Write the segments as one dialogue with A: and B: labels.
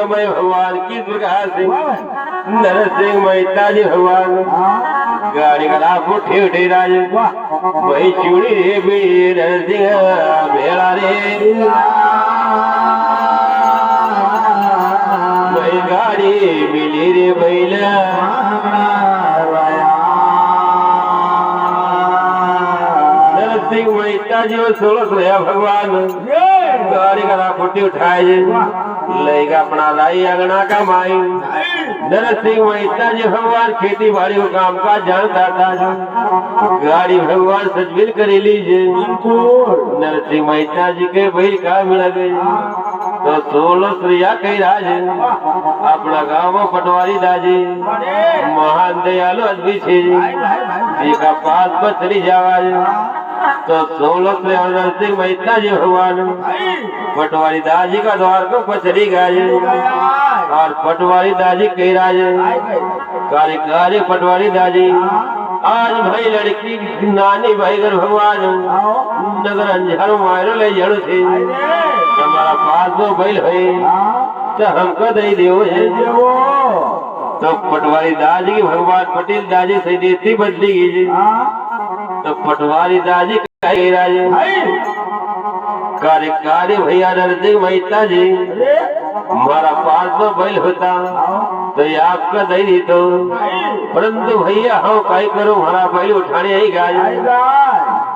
A: समय भगवान की प्रकार से नरसिंह मेहता जी भगवान गाड़ी गला उठे उठे राज वही चूड़ी रे भी नरसिंह भेड़ा रे वही गाड़ी मिली रे बैला नरसिंह मेहता जी वो 16 भगवान गाड़ी गला फुटी उठाए लेगा अपना लाई अंगना का माई नरसिंह मेहता जी भगवान खेती बाड़ी को काम का जानता था गाड़ी भगवान सजबिल कर लीजिए नरसिंह मेहता जी के भाई का मिल गई तो 16 श्रिया कही राज अपना गाँव में पटवारी दाजी महान दयालु आदमी छे जी का पास पर चली जावा तो 16 से नरसिंह मेहता जी भगवान पटवारी दाजी का द्वार को पचरी गए और पटवारी दाजी कह राजे कार्य पटवारी दाजी आज भाई लड़की नानी भाई घर भगवान नगर अंजार मारो ले जड़ थे हमारा पास वो बैल है तो हमको दे दियो तो पटवारी दाजी की भगवान पटेल दाजी से देती बदली गई तो पटवारी दाजी कहे राजे कार्य भैया नरसिंह मेहता जी हमारा पास तो बैल होता तो ये आपका दे दी तो परंतु भैया हम काय करो हमारा बैल उठाने ही गाय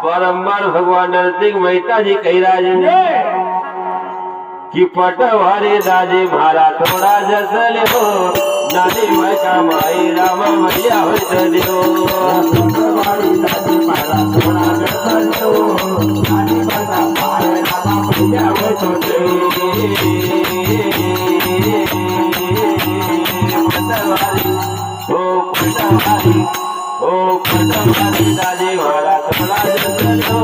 A: बारम्बार भगवान नरसिंह मेहता जी कही राजे कि पटवारी दाजी मारा थोड़ा जसल हो नानी मैं का माई राम मैया हो चलियो पटवारी दाजी मारा थोड़ा जसल हो नानी मैं का माई राम मैया हो चलियो पटवारी दाजी मारा थोड़ा जसल हो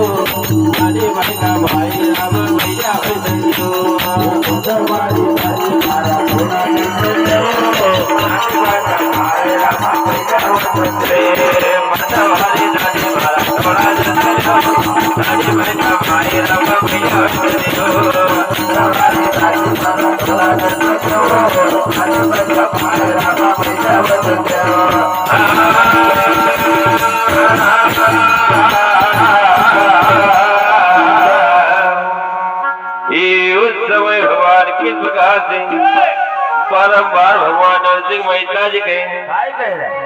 A: नानी मैं का माई राम मैया हो चलियो पटवारी दाजी मारा थोड़ा जसल हो पटवारी दादी मारा थोड़ा जसल हो नानी मैं का माई राम मैया हो चलियो पटवारी दादी मारा थोड़ा जसल हो नानी मैं का माई राम मैया हो चलियो भगवान किस प्रकार से बारम्बार भगवान नरसिंह मेहता जी कहे